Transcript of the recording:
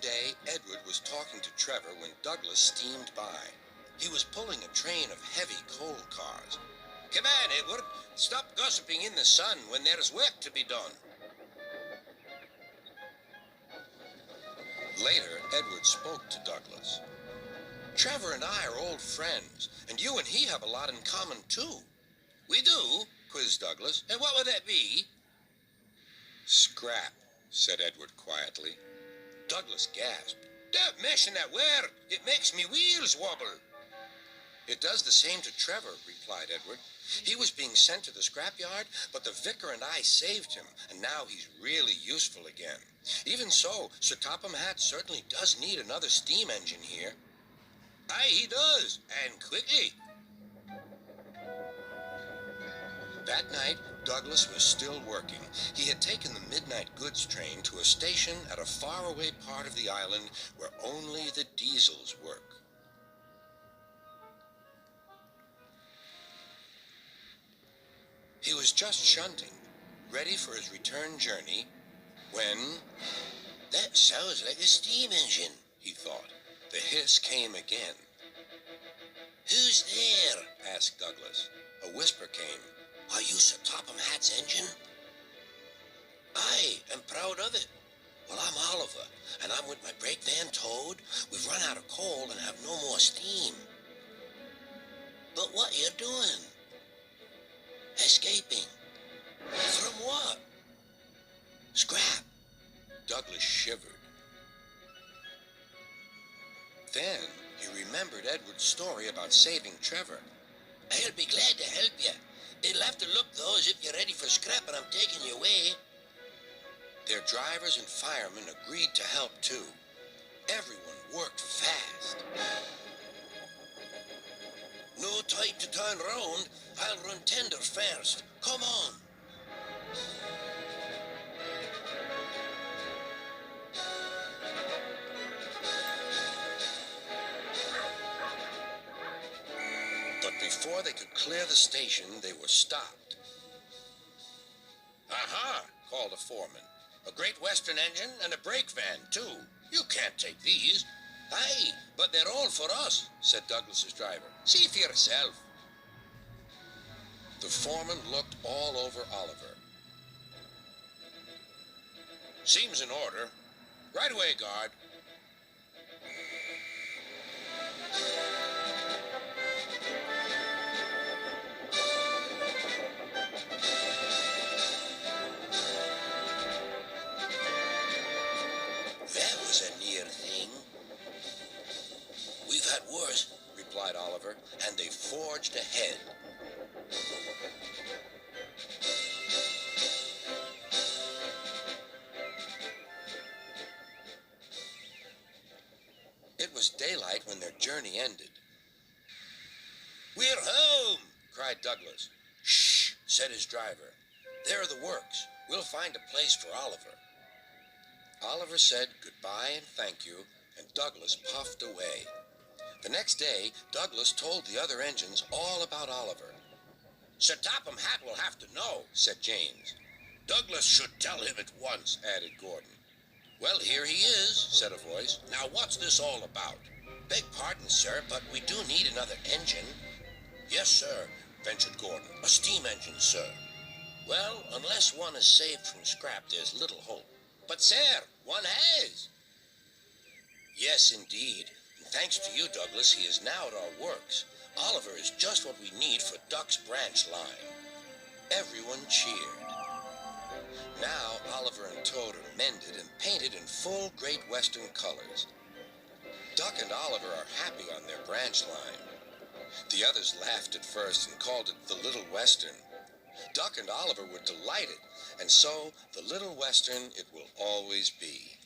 day, Edward was talking to Trevor when Douglas steamed by. He was pulling a train of heavy coal cars. "Come on, Edward. Stop gossiping in the sun when there's work to be done." Later, Edward spoke to Douglas. "Trevor and I are old friends, and you and he have a lot in common, too." "We do?" quizzed Douglas. "And what would that be?" "Scrap," said Edward quietly. Douglas gasped. "Don't mention that word. It makes me wheels wobble." "It does the same to Trevor," replied Edward. "He was being sent to the scrapyard, but the vicar and I saved him, and now he's really useful again. Even so, Sir Topham Hatt certainly does need another steam engine here." "Aye, he does, and quickly." That night, Douglas was still working. He had taken the midnight goods train to a station at a faraway part of the island where only the diesels work. He was just shunting, ready for his return journey, when... "That sounds like a steam engine," he thought. The hiss came again. "Who's there?" asked Douglas. A whisper came. "Are you Sir Topham Hatt's engine?" "Aye, and proud of it." "Well, I'm Oliver, and I'm with my brake van towed. We've run out of coal and have no more steam." "But what are you doing?" "Escaping." "From what?" "Scrap." Douglas shivered. Then he remembered Edward's story about saving Trevor. "I'll be glad to help you. It'll have to look, though, as if you're ready for scrap and I'm taking you away." Their drivers and firemen agreed to help, too. Everyone worked fast. "No time to turn round. I'll run tender first. Come on." But before they could clear the station, they were stopped. "Aha!" called a foreman. "A Great Western engine and a brake van, too. You can't take these." "Aye, but they're all for us," said Douglas's driver. "See for yourself." The foreman looked all over Oliver. "Seems in order. Right away, guard." "That was a near thing." "We've had worse," replied Oliver, and they forged ahead. It was daylight when their journey ended. "We're home!" cried Douglas. "Shh!" said his driver. "There are the works. We'll find a place for Oliver." Oliver said goodbye and thank you, and Douglas puffed away. The next day, Douglas told the other engines all about Oliver. "Sir Topham Hatt will have to know," said James. "Douglas should tell him at once," added Gordon. "Well, here he is," said a voice. "Now, what's this all about?" "Beg pardon, sir, but we do need another engine." "Yes, sir," ventured Gordon. "A steam engine, sir." "Well, unless one is saved from scrap, there's little hope." "But, sir, one has." "Yes, indeed. And thanks to you, Douglas, he is now at our works. Oliver is just what we need for Duck's branch line." Everyone cheered. Now Oliver and Toad are mended and painted in full Great Western colors. Duck and Oliver are happy on their branch line. The others laughed at first and called it the Little Western. Duck and Oliver were delighted, and so the Little Western it will always be.